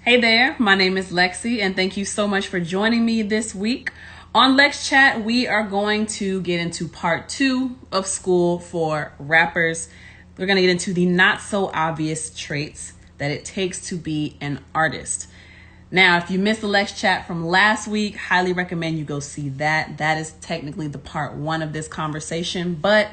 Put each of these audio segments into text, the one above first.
Hey there, my name is Lexi, and thank you so much for joining me this week. On LexChat, we are going to get into part 2 of school for rappers. We're going to get into the not so obvious traits that it takes to be an artist. Now, if you missed the LexChat from last week, highly recommend you go see that. That is technically the part 1 of this conversation, but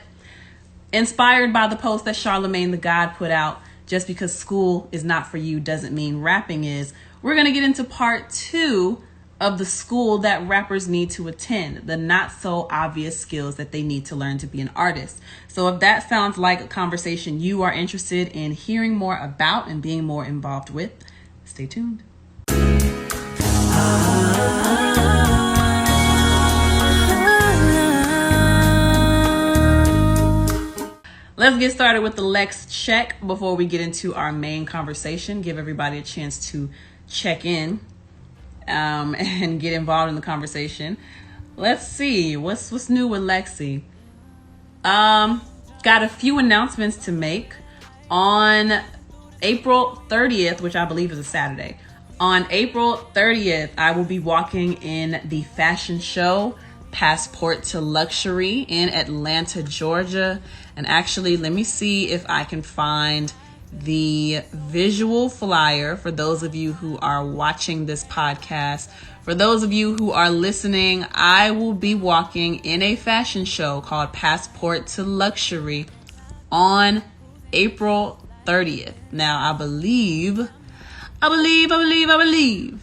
inspired by the post that Charlemagne the God put out, just because school is not for you doesn't mean rapping is. We're going to get into part 2 of the school that rappers need to attend, the not so obvious skills that they need to learn to be an artist. So if that sounds like a conversation you are interested in hearing more about and being more involved with, stay tuned. Let's get started with the Lex check before we get into our main conversation. Give everybody a chance to check in and get involved in the conversation. Let's see what's new with Lexi. Got a few announcements to make. On April 30th, which I believe is a Saturday. On April 30th, I will be walking in the fashion show Passport to Luxury in Atlanta, Georgia. And actually, let me see if I can find the visual flyer for those of you who are watching this podcast. For those of you who are listening, I will be walking in a fashion show called Passport to Luxury on April 30th. Now, I believe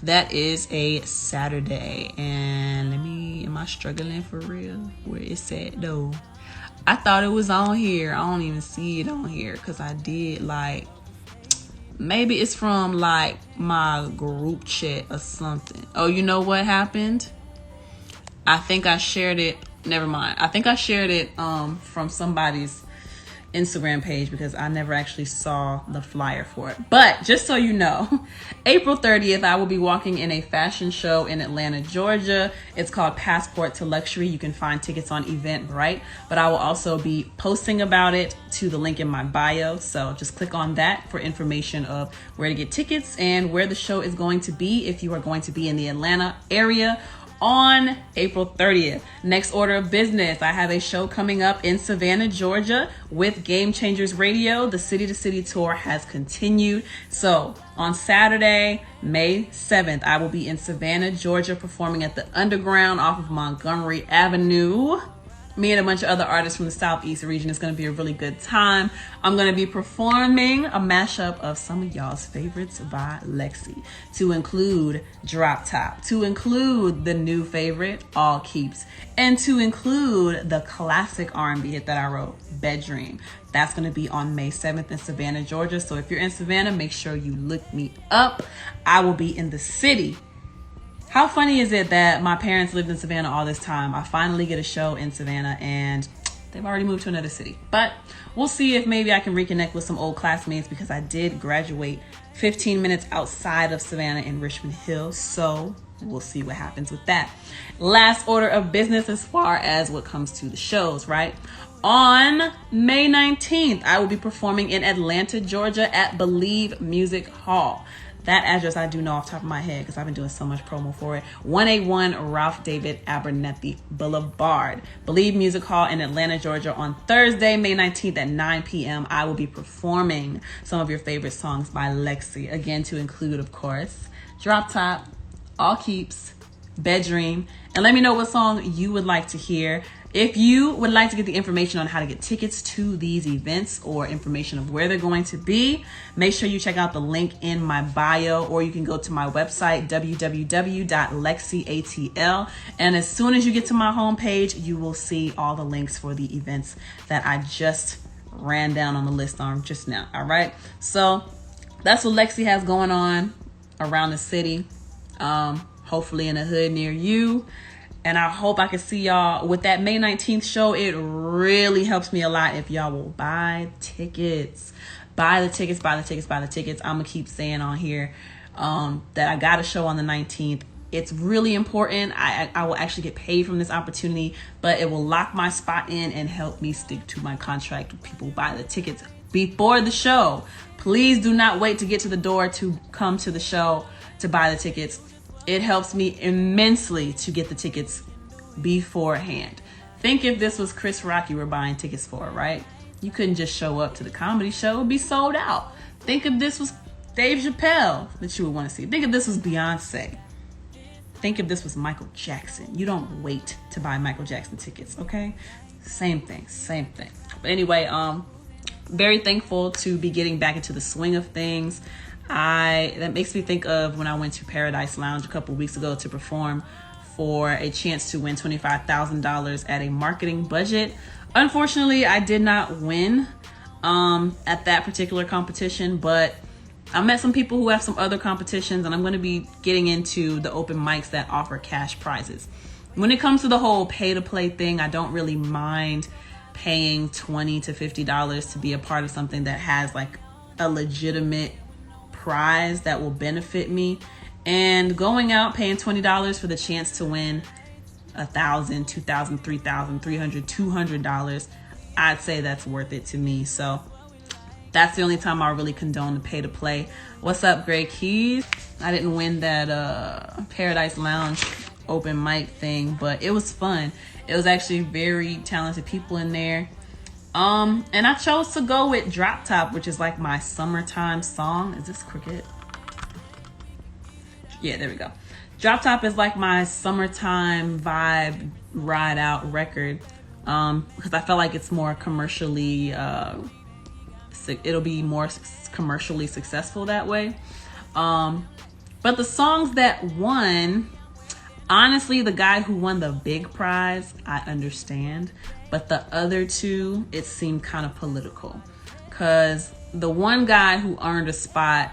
that is a Saturday. And am I struggling for real? Where it's at though? I thought it was on here. I don't even see it on here because I did maybe it's from my group chat or something. Oh, you know what happened? I think I shared it. Never mind. I think I shared it from somebody's Instagram page because I never actually saw the flyer for it. But just so you know, April 30th, I will be walking in a fashion show in Atlanta, Georgia. It's called Passport to Luxury. You can find tickets on Eventbrite, but I will also be posting about it to the link in my bio. So just click on that for information of where to get tickets and where the show is going to be if you are going to be in the Atlanta area on April 30th. Next order of business, I have a show coming up in Savannah, Georgia with Game Changers Radio. The City to City tour has continued. So on Saturday, May 7th, I will be in Savannah, Georgia, performing at the Underground off of Montgomery Avenue. Me and a bunch of other artists from the Southeast region. It's going to be a really good time. I'm going to be performing a mashup of some of y'all's favorites by Lexi, to include Drop Top, to include the new favorite, All Keeps, and to include the classic R&B hit that I wrote, Bedroom. That's going to be on May 7th in Savannah, Georgia. So if you're in Savannah, make sure you look me up. I will be in the city. How funny is it that my parents lived in Savannah all this time? I finally get a show in Savannah and they've already moved to another city. But we'll see if maybe I can reconnect with some old classmates because I did graduate 15 minutes outside of Savannah in Richmond Hill. So we'll see what happens with that. Last order of business as far as what comes to the shows, right? On May 19th, I will be performing in Atlanta, Georgia at Blvd Music Hall. That address I do know off the top of my head because I've been doing so much promo for it. 181 Ralph David Abernathy Boulevard. Blvd Music Hall in Atlanta, Georgia on Thursday, May 19th at 9 p.m. I will be performing some of your favorite songs by Lexi. Again, to include, of course, Drop Top, All Keeps, Bedroom. And let me know what song you would like to hear. If you would like to get the information on how to get tickets to these events or information of where they're going to be, make sure you check out the link in my bio, or you can go to my website, www.LexCATL. And as soon as you get to my homepage, you will see all the links for the events that I just ran down on the list on just now. All right. So that's what Lexi has going on around the city. Hopefully in a hood near you. And I hope I can see y'all with that May 19th show. It really helps me a lot if y'all will buy tickets. Buy the tickets. I'm going to keep saying on here that I got a show on the 19th. It's really important. I will actually get paid from this opportunity, but it will lock my spot in and help me stick to my contract. People buy the tickets before the show. Please do not wait to get to the door to come to the show to buy the tickets. It helps me immensely to get the tickets beforehand. Think if this was Chris Rock you were buying tickets for, right? You couldn't just show up to the comedy show. It would be sold out. Think if this was Dave Chappelle that you would want to see. Think if this was Beyonce. Think if this was Michael Jackson. You don't wait to buy Michael Jackson tickets, okay? Same thing. But anyway, very thankful to be getting back into the swing of things. That makes me think of when I went to Paradise Lounge a couple weeks ago to perform for a chance to win $25,000 at a marketing budget. Unfortunately, I did not win at that particular competition, but I met some people who have some other competitions, and I'm going to be getting into the open mics that offer cash prizes. When it comes to the whole pay-to-play thing, I don't really mind paying $20 to $50 to be a part of something that has like a legitimate prize that will benefit me. And going out paying $20 for the chance to win $1,000, $2,000, $3,000, $300, $200, I'd say that's worth it to me. So that's the only time I really condone the pay to play. What's up, Gray Keys? I didn't win that Paradise Lounge open mic thing, but it was fun. It was actually very talented people in there. And I chose to go with Drop Top, which is like my summertime song. Is this crooked? Yeah, there we go. Drop Top is like my summertime vibe ride out record. Because I felt like it's more commercially, it'll be more commercially successful that way. But the songs that won, honestly, the guy who won the big prize, I understand. But the other two, it seemed kind of political. Because the one guy who earned a spot,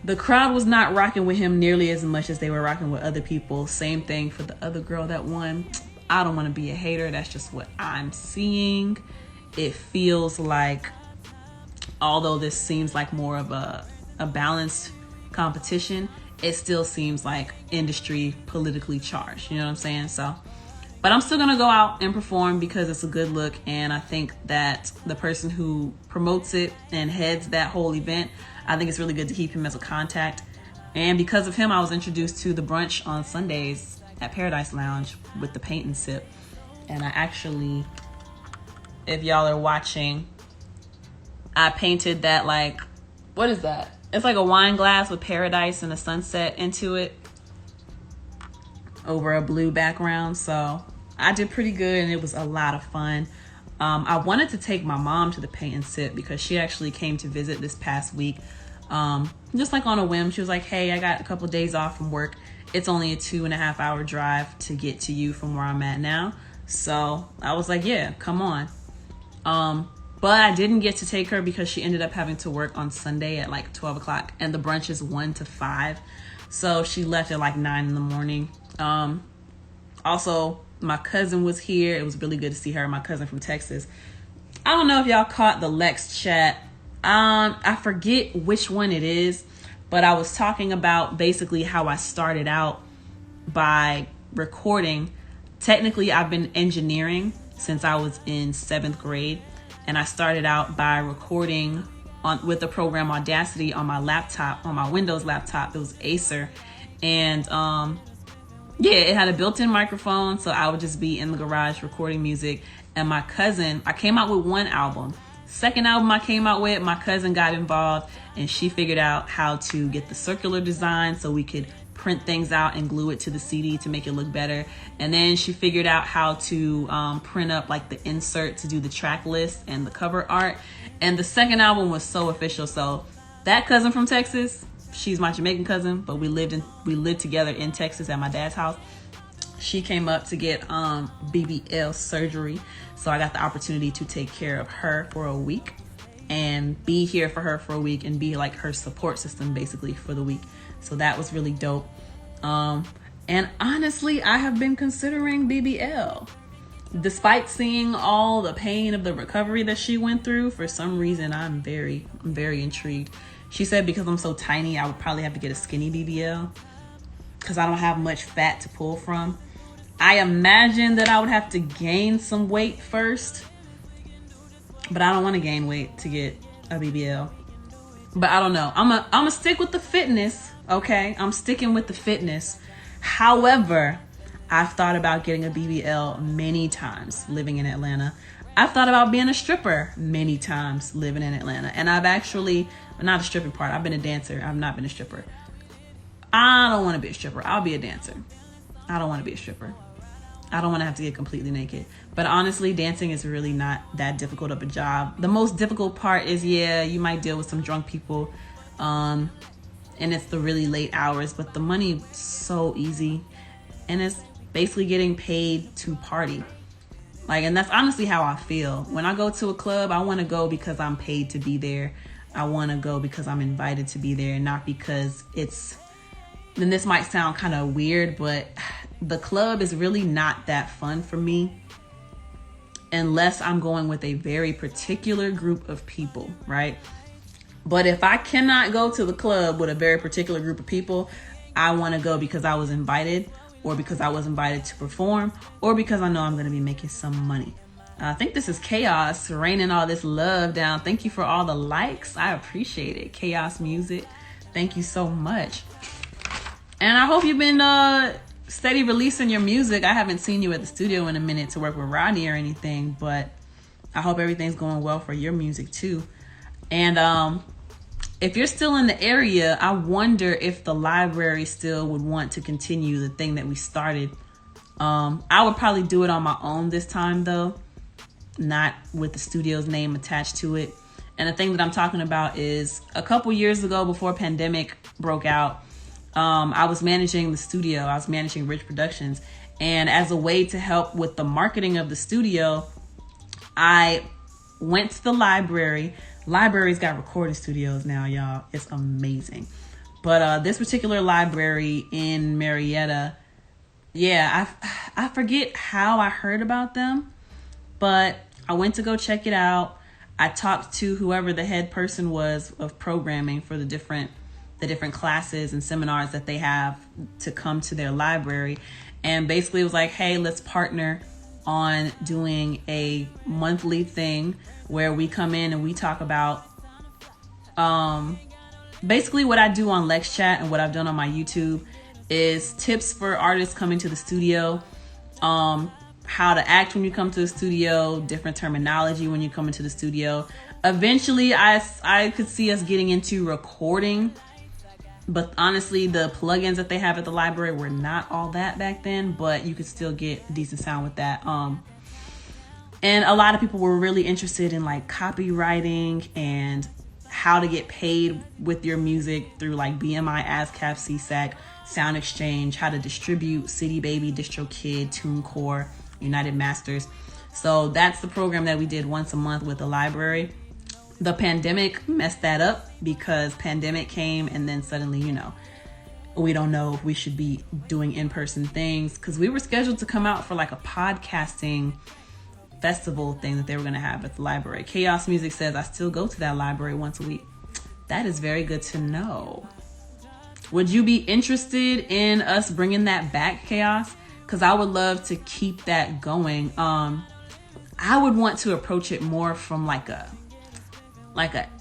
the crowd was not rocking with him nearly as much as they were rocking with other people. Same thing for the other girl that won. I don't want to be a hater. That's just what I'm seeing. It feels like, although this seems like more of a balanced competition, it still seems like industry politically charged. You know what I'm saying? So, but I'm still going to go out and perform because it's a good look. And I think that the person who promotes it and heads that whole event, I think it's really good to keep him as a contact. And because of him, I was introduced to the brunch on Sundays at Paradise Lounge with the paint and sip. And I actually, if y'all are watching, I painted that, like, what is that? It's like a wine glass with paradise and a sunset into it over a blue background. So I did pretty good and it was a lot of fun. I wanted to take my mom to the paint and sip because she actually came to visit this past week. Just like on a whim, she was like, hey, I got a couple days off from work. It's only a 2.5 hour drive to get to you from where I'm at now. So I was like, yeah, come on. But I didn't get to take her because she ended up having to work on Sunday at like 12 o'clock and the brunch is 1 to 5. So she left at like 9 in the morning. Also, my cousin was here. It was really good to see her, my cousin from Texas. I don't know if y'all caught the LexCHAT. I forget which one it is, but I was talking about basically how I started out by recording. Technically, I've been engineering since I was in 7th grade. And I started out by recording with the program Audacity on my laptop, on my Windows laptop. It was Acer. And yeah, it had a built-in microphone. So I would just be in the garage recording music. And my cousin, I came out with one album. Second album I came out with, my cousin got involved and she figured out how to get the circular design so we could print things out and glue it to the CD to make it look better. And then she figured out how to print up like the insert to do the track list and the cover art. And the second album was so official. So that cousin from Texas, she's my Jamaican cousin, but we lived together in Texas at my dad's house. She came up to get BBL surgery. So I got the opportunity to take care of her for a week and be here for her for a week and be like her support system basically for the week. So that was really dope. And honestly, I have been considering BBL. Despite seeing all the pain of the recovery that she went through, for some reason, I'm very intrigued. She said because I'm so tiny, I would probably have to get a skinny BBL because I don't have much fat to pull from. I imagine that I would have to gain some weight first but I don't want to gain weight to get a BBL. But I don't know. I'm a stick with the fitness. Okay, I'm sticking with the fitness. However, I've thought about getting a BBL many times living in Atlanta. I've thought about being a stripper many times living in Atlanta. And I've actually, not a stripping part, I've been a dancer. I've not been a stripper. I don't want to be a stripper. I'll be a dancer. I don't want to be a stripper. I don't want to have to get completely naked. But honestly, dancing is really not that difficult of a job. The most difficult part is, yeah, you might deal with some drunk people. And it's the really late hours. But the money is so easy. And it's basically getting paid to party. Like, and that's honestly how I feel. When I go to a club, I want to go because I'm paid to be there. I want to go because I'm invited to be there, not because it's, then this might sound kind of weird, but the club is really not that fun for me unless I'm going with a very particular group of people, right? But if I cannot go to the club with a very particular group of people, I want to go because I was invited, or because I was invited to perform, or because I know I'm going to be making some money. I think this is Chaos raining all this love down. Thank you for all the likes. I appreciate it. Chaos Music, thank you so much. And I hope you've been steady releasing your music. I haven't seen you at the studio in a minute to work with Rodney or anything, but I hope everything's going well for your music too. And if you're still in the area, I wonder if the library still would want to continue the thing that we started. I would probably do it on my own this time though, not with the studio's name attached to it. And the thing that I'm talking about is a couple years ago, before pandemic broke out, I was managing the studio. I was managing Rich Productions. And as a way to help with the marketing of the studio, I went to the library. Libraries got recording studios now, y'all. It's amazing. But this particular library in Marietta, yeah, I forget how I heard about them, but I went to go check it out. I talked to whoever the head person was of programming for the different classes and seminars that they have to come to their library. And basically it was like, hey, let's partner on doing a monthly thing where we come in and we talk about basically what I do on LexChat and what I've done on my YouTube is tips for artists coming to the studio, how to act when you come to the studio, different terminology when you come into the studio. Eventually I could see us getting into recording, but honestly the plugins that they have at the library were not all that back then, but you could still get decent sound with that. And a lot of people were really interested in like copywriting and how to get paid with your music through like BMI, ASCAP, CSAC, Sound Exchange, how to distribute City Baby, DistroKid, TuneCore, United Masters. So that's the program that we did once a month with the library. The pandemic messed that up because pandemic came and then suddenly, you know, we don't know if we should be doing in-person things because we were scheduled to come out for like a podcasting festival thing that they were going to have at the library. Chaos Music says, I still go to that library once a week. That is very good to know. Would you be interested in us bringing that back, Chaos? Because I would love to keep that going. I would want to approach it more from like a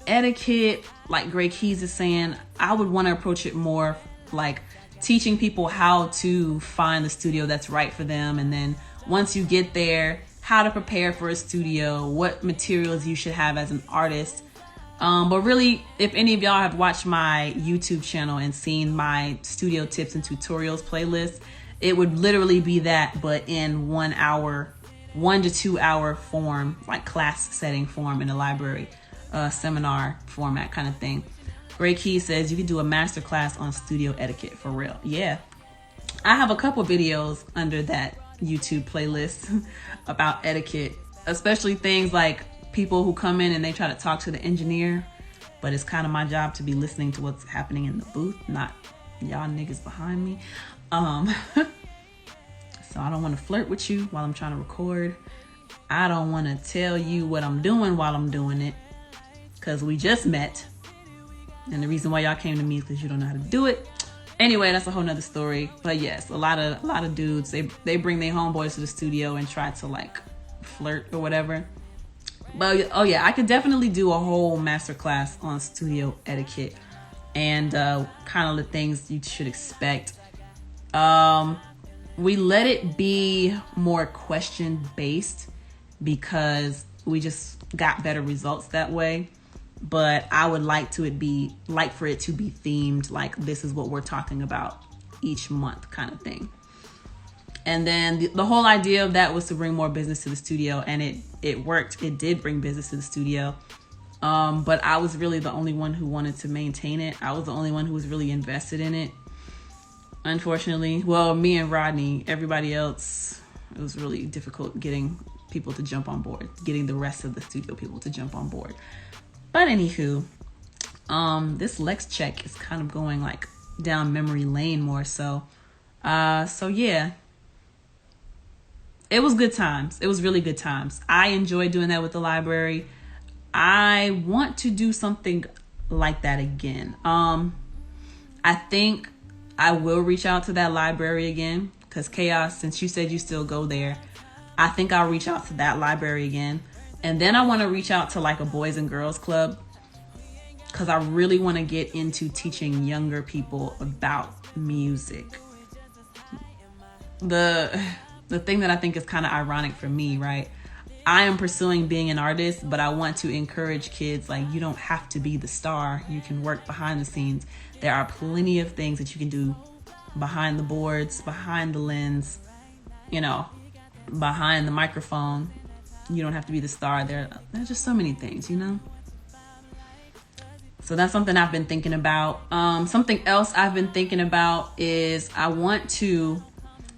etiquette, like Gray Keys is saying. I would want to approach it more like teaching people how to find the studio that's right for them. And then once you get there, how to prepare for a studio, what materials you should have as an artist. But really, if any of y'all have watched my YouTube channel and seen my studio tips and tutorials playlist, it would literally be that, but in 1 hour, 1 to 2 hour form, like class setting form in a library, seminar format kind of thing. Gray Key says you could do a masterclass on studio etiquette for real. Yeah, I have a couple videos under that YouTube playlist about etiquette, especially things like people who come in and they try to talk to the engineer, but it's kind of my job to be listening to what's happening in the booth, not y'all niggas behind me. So I don't want to flirt with you while I'm trying to record. I don't want to tell you what I'm doing while I'm doing it, because we just met. And the reason why y'all came to me is because you don't know how to do it. Anyway, that's a whole nother story. But yes, a lot of dudes, they bring their homeboys to the studio and try to like flirt or whatever. But oh yeah, I could definitely do a whole masterclass on studio etiquette and kind of the things you should expect. We let it be more question based because we just got better results that way. But I would like for it to be themed, like this is what we're talking about each month kind of thing. And then the whole idea of that was to bring more business to the studio, and it worked. It did bring business to the studio. But I was really the only one who wanted to maintain it. I was the only one who was really invested in it. Unfortunately, well, me and Rodney, everybody else, it was really difficult getting people to jump on board, getting the rest of the studio people to jump on board. But anywho, this LexCheck is kind of going like down memory lane more so. So yeah. It was good times. It was really good times. I enjoyed doing that with the library. I want to do something like that again. I think I will reach out to that library again because Chaos, since you said you still go there, I think I'll reach out to that library again. And then I want to reach out to like a boys and girls club because I really want to get into teaching younger people about music. The thing that I think is kind of ironic for me, right? I am pursuing being an artist, but I want to encourage kids, like, you don't have to be the star. You can work behind the scenes. There are plenty of things that you can do behind the boards, behind the lens, behind the microphone. You don't have to be the star. There's just so many things, So that's something I've been thinking about. Something else I've been thinking about is I want to,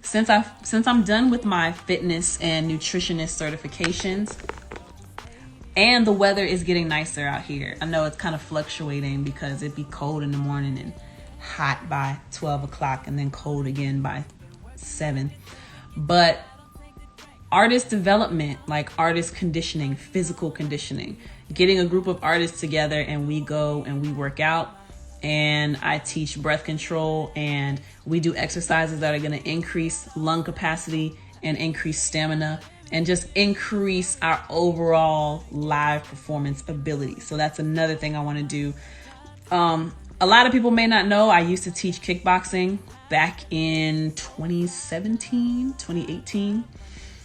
since I'm done with my fitness and nutritionist certifications, and the weather is getting nicer out here. I know it's kind of fluctuating because it'd be cold in the morning and hot by 12 o'clock and then cold again by 7. But artist development, like artist conditioning, physical conditioning, getting a group of artists together and we go and we work out, and I teach breath control and we do exercises that are going to increase lung capacity and increase stamina and just increase our overall live performance ability. So that's another thing I want to do. A lot of people may not know I used to teach kickboxing back in 2017, 2018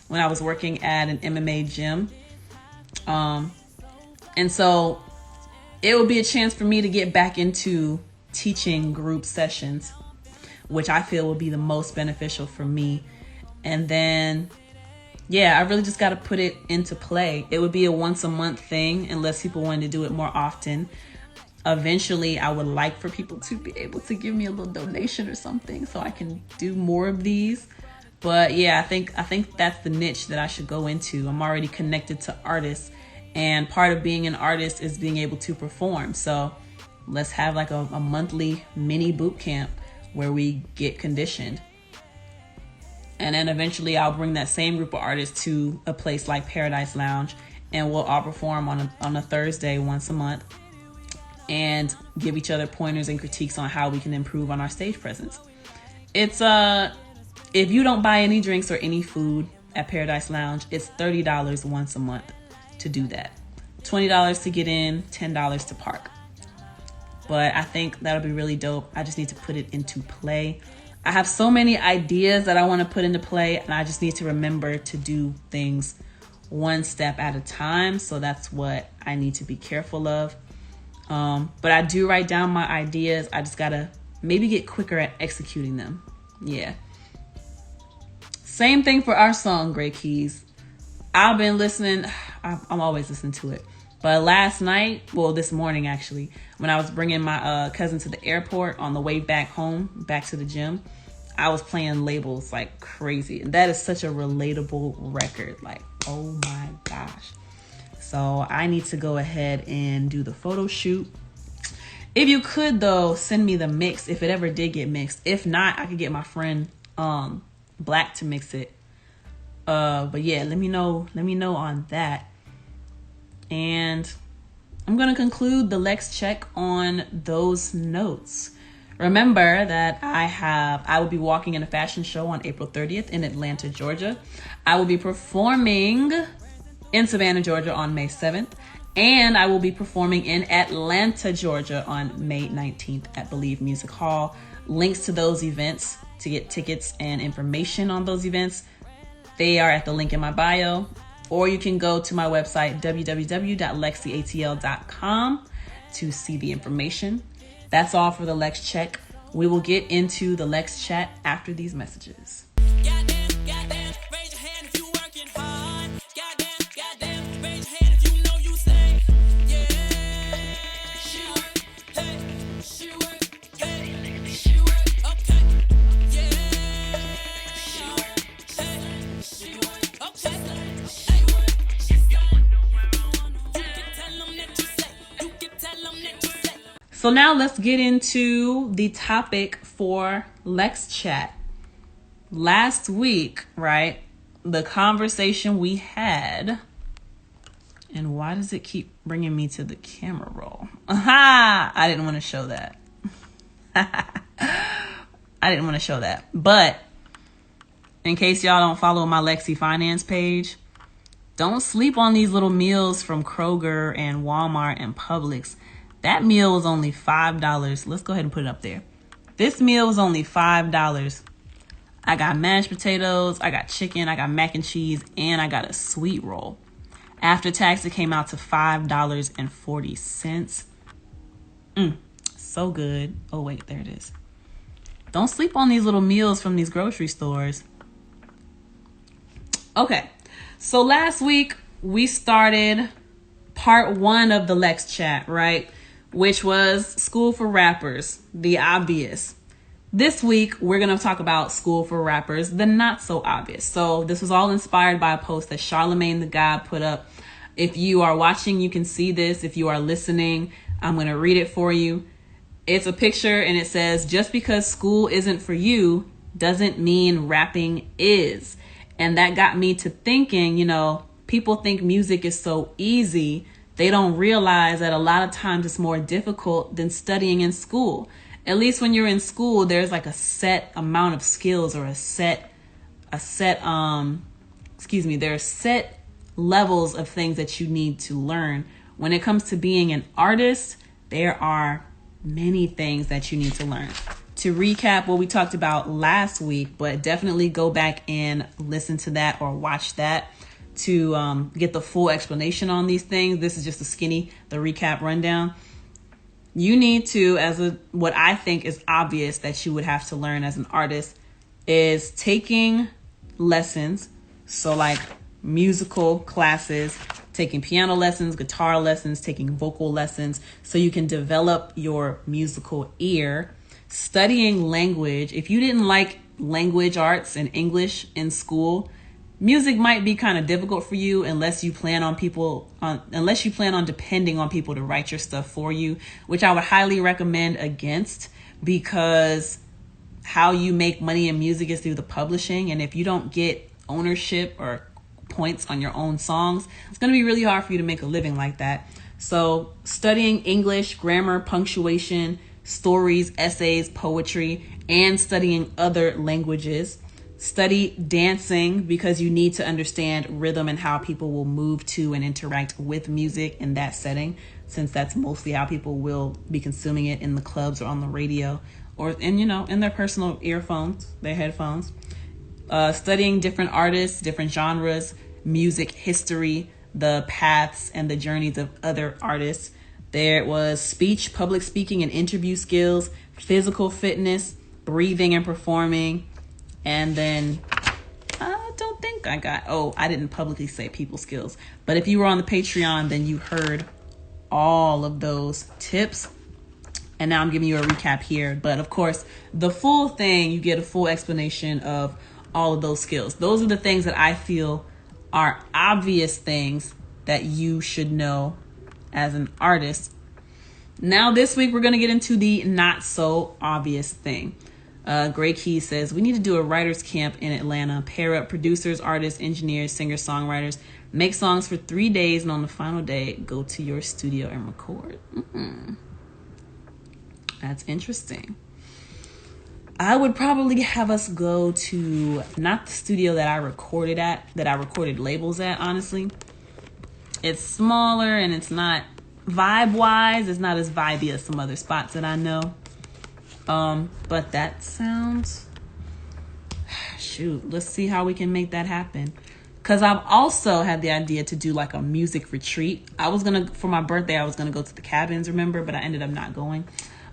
when I was working at an MMA gym. And so it would be a chance for me to get back into teaching group sessions, which I feel will be the most beneficial for me. And then, yeah, I really just got to put it into play. It would be a once a month thing unless people wanted to do it more often. Eventually, I would like for people to be able to give me a little donation or something so I can do more of these. But yeah, I think that's the niche that I should go into. I'm already connected to artists, and part of being an artist is being able to perform. So let's have like a monthly mini boot camp where we get conditioned. And then eventually I'll bring that same group of artists to a place like Paradise Lounge, and we'll all perform on a Thursday once a month and give each other pointers and critiques on how we can improve on our stage presence. It's if you don't buy any drinks or any food at Paradise Lounge, it's $30 once a month to do that. $20 to get in, $10 to park. But I think that'll be really dope. I just need to put it into play. I have so many ideas that I want to put into play, and I just need to remember to do things one step at a time. So that's what I need to be careful of. But I do write down my ideas. I just gotta maybe get quicker at executing them. Yeah. Same thing for our song, Gray Keys. I've been listening. I'm always listening to it. But last night, well, this morning actually, when I was bringing my cousin to the airport on the way back home, back to the gym, I was playing Labels like crazy. And that is such a relatable record. Like, oh my gosh. So I need to go ahead and do the photo shoot. If you could, though, send me the mix if it ever did get mixed. If not, I could get my friend Black to mix it. But yeah, let me know on that. And I'm going to conclude the Lex check on those notes. Remember that I will be walking in a fashion show on April 30th in Atlanta, Georgia. I will be performing in Savannah, Georgia on May 7th. And I will be performing in Atlanta, Georgia on May 19th at Blvd Music Hall. Links to those events to get tickets and information on those events, they are at the link in my bio. Or you can go to my website, www.LexCATL.com, to see the information. That's all for the Lex Check. We will get into the Lex Chat after these messages. So now let's get into the topic for LexChat. Last week, right, the conversation we had, and why does it keep bringing me to the camera roll? Aha! I didn't want to show that. But in case y'all don't follow my Lexi finance page, don't sleep on these little meals from Kroger and Walmart and Publix. That meal was only $5. Let's go ahead and put it up there. This meal was only $5. I got mashed potatoes, I got chicken, I got mac and cheese, and I got a sweet roll. After tax, it came out to $5.40. So good. Oh, wait, there it is. Don't sleep on these little meals from these grocery stores. Okay, so last week we started part 1 of the Lex Chat, right? Which was School for Rappers, the obvious. This week, we're going to talk about School for Rappers, the not so obvious. So this was all inspired by a post that Charlemagne the God put up. If you are watching, you can see this. If you are listening, I'm going to read it for you. It's a picture and it says, just because school isn't for you doesn't mean rapping is. And that got me to thinking, people think music is so easy. They don't realize that a lot of times it's more difficult than studying in school. At least when you're in school, there's like a set amount of skills or there's set levels of things that you need to learn. When it comes to being an artist, there are many things that you need to learn. To recap what we talked about last week, but definitely go back and listen to that or watch that to get the full explanation on these things. This is just the recap rundown. You need to, what I think is obvious that you would have to learn as an artist is taking lessons. So like musical classes, taking piano lessons, guitar lessons, taking vocal lessons, so you can develop your musical ear. Studying language. If you didn't like language arts and English in school, music might be kind of difficult for you unless you plan on depending on people to write your stuff for you, which I would highly recommend against, because how you make money in music is through the publishing. And if you don't get ownership or points on your own songs, it's going to be really hard for you to make a living like that. So studying English, grammar, punctuation, stories, essays, poetry, and studying other languages. Study dancing, because you need to understand rhythm and how people will move to and interact with music in that setting, since that's mostly how people will be consuming it in the clubs or on the radio or in their personal earphones, their headphones. Studying different artists, different genres, music history, the paths and the journeys of other artists. There was speech, public speaking and interview skills, physical fitness, breathing and performing. And then I didn't publicly say people skills, but if you were on the Patreon, then you heard all of those tips. And now I'm giving you a recap here. But of course, the full thing, you get a full explanation of all of those skills. Those are the things that I feel are obvious things that you should know as an artist. Now this week, we're going to get into the not so obvious thing. Gray Key says, we need to do a writer's camp in Atlanta. Pair up producers, artists, engineers, singers, songwriters. Make songs for 3 days, and on the final day, go to your studio and record. That's interesting. I would probably have us go to not the studio that I recorded labels at, honestly. It's smaller and it's not vibe-wise. It's not as vibey as some other spots that I know. But that sounds... Shoot, let's see how we can make that happen. Because I've also had the idea to do like a music retreat. I was going to, for my birthday, I was going to go to the cabins, remember? But I ended up not going.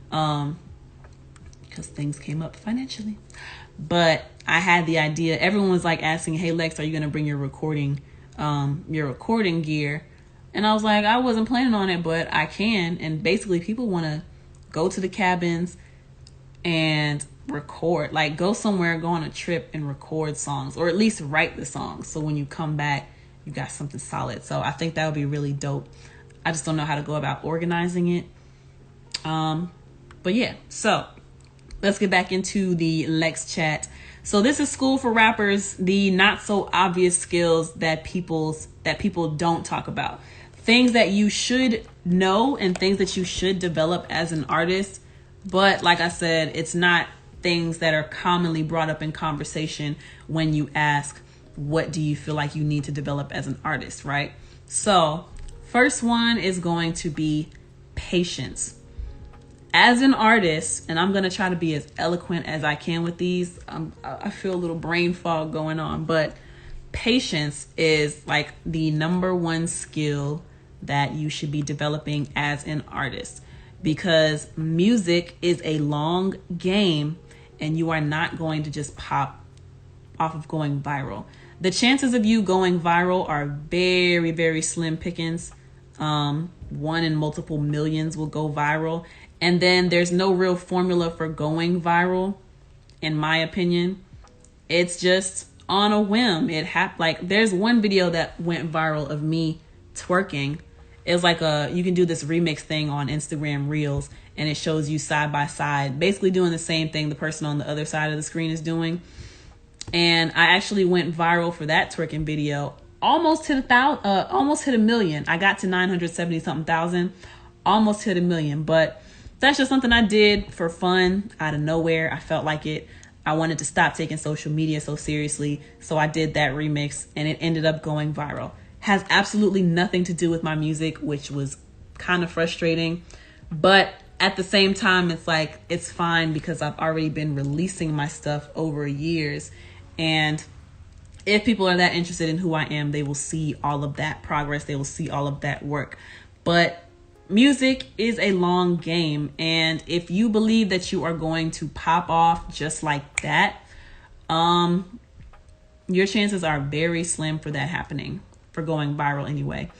Because things came up financially. But I had the idea. Everyone was like asking, hey, Lex, are you going to bring your recording gear? And I was like, I wasn't planning on it, but I can. And basically people want to go to the cabins and record, like go somewhere, go on a trip and record songs, or at least write the songs. So when you come back, you got something solid. So I think that would be really dope. I just don't know how to go about organizing it. But yeah, so let's get back into the LexChat. So this is school for rappers, the not so obvious skills that people don't talk about. Things that you should know and things that you should develop as an artist. But like I said, it's not things that are commonly brought up in conversation when you ask, what do you feel like you need to develop as an artist, right? So first one is going to be patience. As an artist, and I'm going to try to be as eloquent as I can with these. I feel a little brain fog going on, but patience is like the number one skill that you should be developing as an artist, because music is a long game and you are not going to just pop off of going viral. The chances of you going viral are very, very slim pickings. One in multiple millions will go viral. And then there's no real formula for going viral, in my opinion. It's just on a whim. It happened. Like there's one video that went viral of me twerking. It's like you can do this remix thing on Instagram Reels, and it shows you side by side, basically doing the same thing the person on the other side of the screen is doing. And I actually went viral for that twerking video. Almost hit a million. I got to 970 something thousand, almost hit a million. But that's just something I did for fun out of nowhere. I felt like it. I wanted to stop taking social media so seriously. So I did that remix and it ended up going viral. Has absolutely nothing to do with my music, which was kind of frustrating. But at the same time, it's like, it's fine because I've already been releasing my stuff over years. And if people are that interested in who I am, they will see all of that progress. They will see all of that work. But music is a long game. And if you believe that you are going to pop off just like that, your chances are very slim for that happening, for going viral anyway.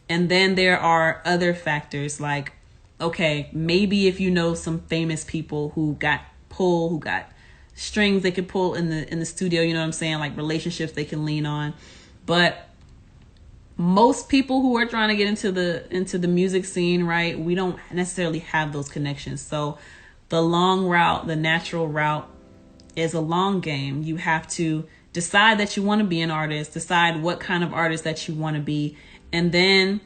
And then there are other factors like, okay, maybe if you know some famous people who got strings they could pull in the studio, you know what I'm saying? Like relationships they can lean on. But most people who are trying to get into the music scene, right, we don't necessarily have those connections. So the long route, the natural route, is a long game. You have to decide that you want to be an artist, decide what kind of artist that you want to be, and then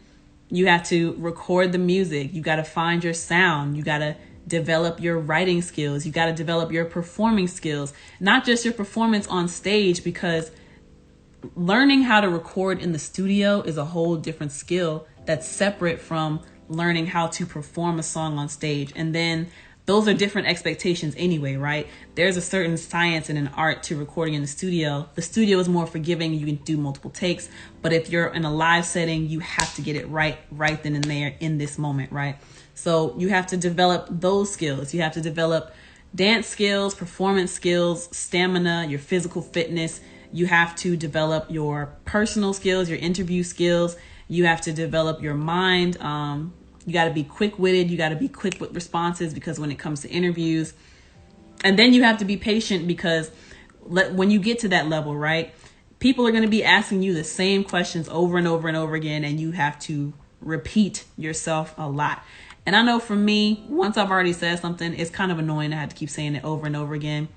you have to record the music. You got to find your sound. You got to develop your writing skills. You got to develop your performing skills, not just your performance on stage, because learning how to record in the studio is a whole different skill that's separate from learning how to perform a song on stage. And then those are different expectations anyway, right? There's a certain science and an art to recording in the studio. The studio is more forgiving. You can do multiple takes. But if you're in a live setting, you have to get it right then and there in this moment, right? So you have to develop those skills. You have to develop dance skills, performance skills, stamina, your physical fitness. You have to develop your personal skills, your interview skills. You have to develop your mind. You got to be quick-witted. You got to be quick with responses, because when it comes to interviews, and then you have to be patient, because when you get to that level, right, people are going to be asking you the same questions over and over and over again, and you have to repeat yourself a lot. And I know for me, once I've already said something, it's kind of annoying to have to keep saying it over and over again.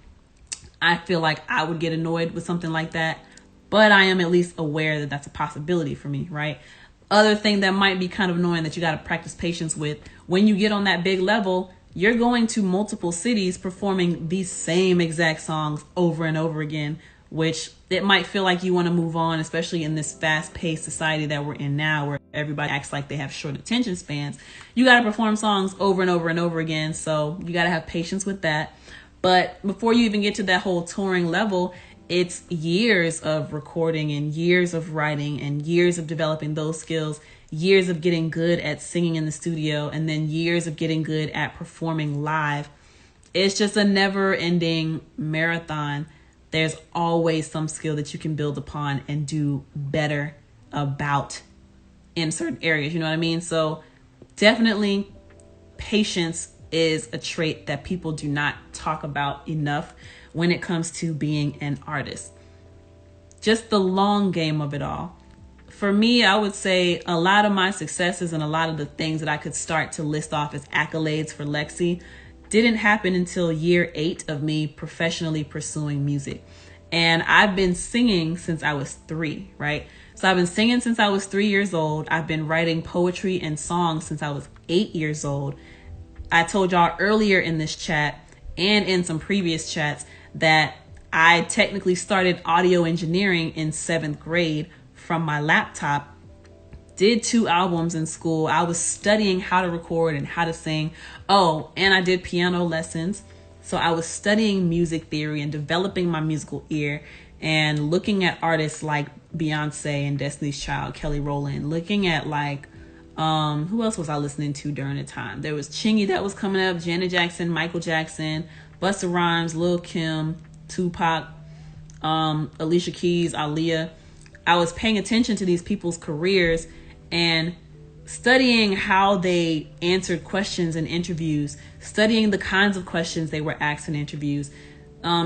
I feel like I would get annoyed with something like that, but I am at least aware that that's a possibility for me, right? Other thing that might be kind of annoying that you got to practice patience with, when you get on that big level, you're going to multiple cities performing these same exact songs over and over again which it might feel like you want to move on, especially in this fast-paced society that we're in now, where everybody acts like they have short attention spans. You got to perform songs over and over and over again, so you got to have patience with that. But before you even get to that whole touring level, it's years of recording and years of writing and years of developing those skills, years of getting good at singing in the studio, and then years of getting good at performing live. It's just a never-ending marathon. There's always some skill that you can build upon and do better about in certain areas. You know what I mean? So definitely patience is a trait that people do not talk about enough when it comes to being an artist. Just the long game of it all. For me, I would say a lot of my successes and a lot of the things that I could start to list off as accolades for Lexi didn't happen until year 8 of me professionally pursuing music. And I've been singing since I was 3, right? So I've been singing since I was 3 years old. I've been writing poetry and songs since I was 8 years old. I told y'all earlier in this chat and in some previous chats that I technically started audio engineering in 7th grade from my laptop. Did 2 albums in school. I was studying how to record and how to sing. Oh, and I did piano lessons. So I was studying music theory and developing my musical ear and looking at artists like Beyonce and Destiny's Child, Kelly Rowland, looking at like, who else was I listening to during the time? There was Chingy that was coming up, Janet Jackson, Michael Jackson, Busta Rhymes, Lil Kim, Tupac, Alicia Keys, Aaliyah. I was paying attention to these people's careers and studying how they answered questions in interviews, studying the kinds of questions they were asked in interviews,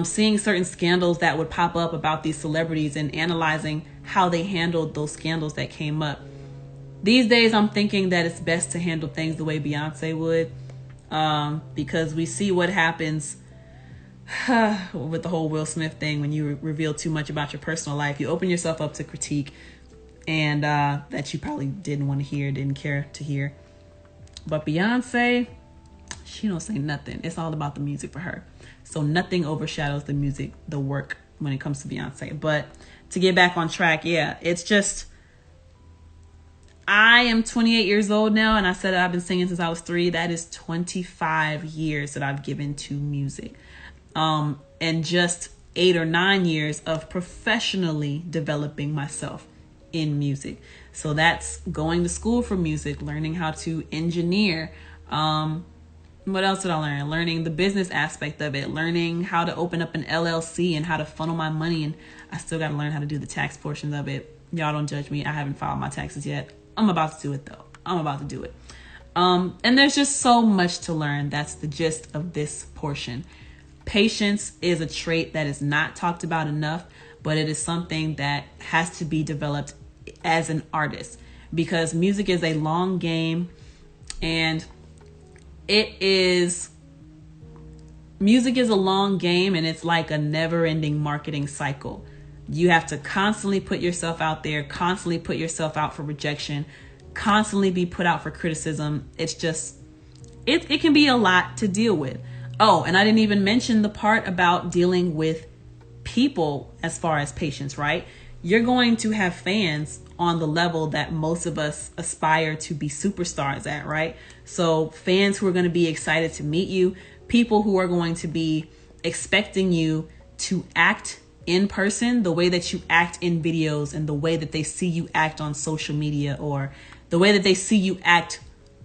seeing certain scandals that would pop up about these celebrities and analyzing how they handled those scandals that came up. These days, I'm thinking that it's best to handle things the way Beyonce would, because we see what happens with the whole Will Smith thing when you reveal too much about your personal life. You open yourself up to critique, and that you probably didn't want to hear, didn't care to hear. But Beyonce, she don't say nothing. It's all about the music for her. So nothing overshadows the music, the work when it comes to Beyonce. But to get back on track, yeah, it's just, I am 28 years old now, and I said I've been singing since I was 3. That is 25 years that I've given to music. And just 8 or 9 years of professionally developing myself in music. So that's going to school for music, learning how to engineer. What else did I learn? Learning the business aspect of it, learning how to open up an LLC and how to funnel my money. And I still got to learn how to do the tax portions of it. Y'all don't judge me. I haven't filed my taxes yet. I'm about to do it though. I'm about to do it. And there's just so much to learn. That's the gist of this portion. Patience is a trait that is not talked about enough, but it is something that has to be developed as an artist, because music is a long game, and music is a long game, and it's like a never-ending marketing cycle. You have to constantly put yourself out there, constantly put yourself out for rejection, constantly be put out for criticism. It's just, it can be a lot to deal with. Oh, and I didn't even mention the part about dealing with people as far as patience, right? You're going to have fans on the level that most of us aspire to be superstars at, right? So fans who are going to be excited to meet you, people who are going to be expecting you to act in person the way that you act in videos, and the way that they see you act on social media, or the way that they see you act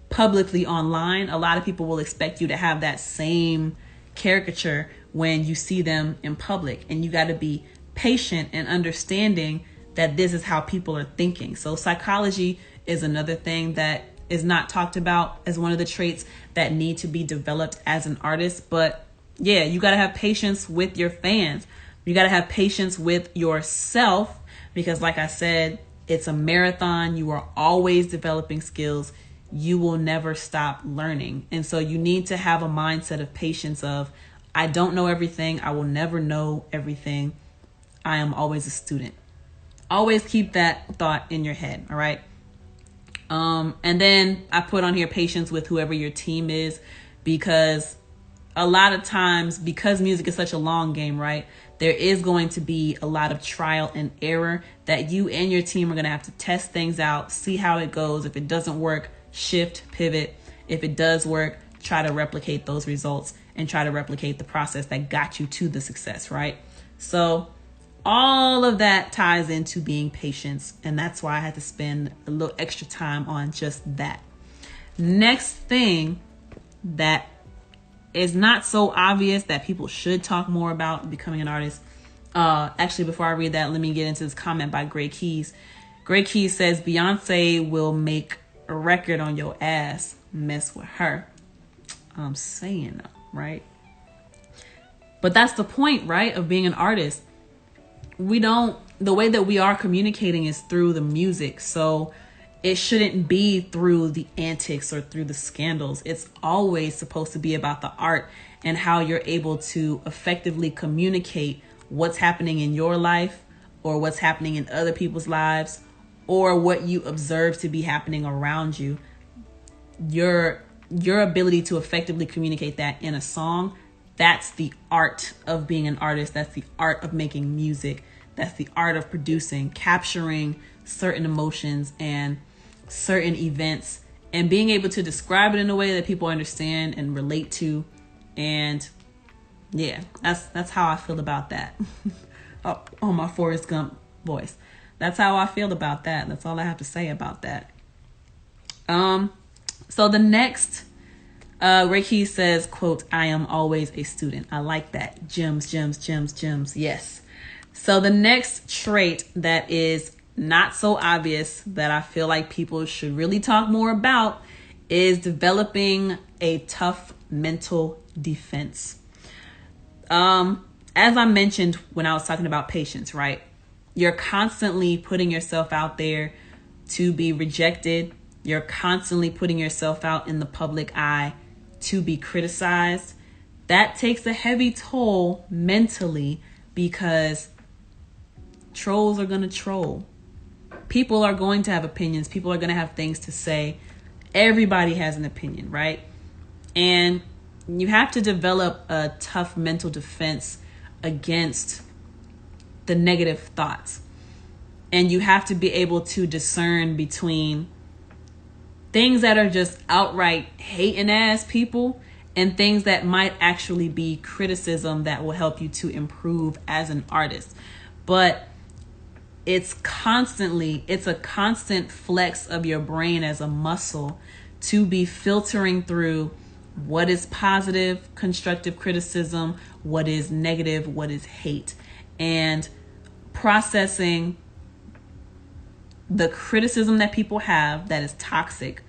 publicly online. A lot of people will expect you to have that same caricature when you see them in public, and you got to be patient and understanding that this is how people are thinking. So psychology is another thing that is not talked about as one of the traits that need to be developed as an artist. But yeah, you got to have patience with your fans. You got to have patience with yourself, because like I said, it's a marathon. You are always developing skills. You will never stop learning. And so you need to have a mindset of patience of, I don't know everything. I will never know everything. I am always a student. Always keep that thought in your head. All right. And then I put on here patience with whoever your team is, because a lot of times, because music is such a long game, right? There is going to be a lot of trial and error that you and your team are going to have to test things out, see how it goes. If it doesn't work, shift, pivot. If it does work, try to replicate those results and try to replicate the process that got you to the success, right? So all of that ties into being patient. And that's why I had to spend a little extra time on just that. Next thing that is not so obvious that people should talk more about becoming an artist. Actually, before I read that, let me get into this comment by Gray Keys. Gray Keys says, Beyonce will make a record on your ass. Mess with her. I'm saying, right? But that's the point, right, of being an artist. The way that we are communicating is through the music. So it shouldn't be through the antics or through the scandals. It's always supposed to be about the art and how you're able to effectively communicate what's happening in your life or what's happening in other people's lives or what you observe to be happening around you. Your ability to effectively communicate that in a song, that's the art of being an artist. That's the art of making music. That's the art of producing, capturing certain emotions and certain events and being able to describe it in a way that people understand and relate to. And yeah, that's how I feel about that. Oh, my Forrest Gump voice. That's how I feel about that. That's all I have to say about that. So the next, Reiki says, quote, I am always a student. I like that. Gems. Yes. So the next trait that is not so obvious that I feel like people should really talk more about is developing a tough mental defense. As I mentioned when I was talking about patience, right? You're constantly putting yourself out there to be rejected. You're constantly putting yourself out in the public eye to be criticized. That takes a heavy toll mentally because trolls are going to troll. People are going to have opinions. People are going to have things to say. Everybody has an opinion, right? And you have to develop a tough mental defense against the negative thoughts. And you have to be able to discern between things that are just outright hating ass people and things that might actually be criticism that will help you to improve as an artist. But it's a constant flex of your brain as a muscle to be filtering through what is positive, constructive criticism, what is negative, what is hate, and processing the criticism that people have that is toxic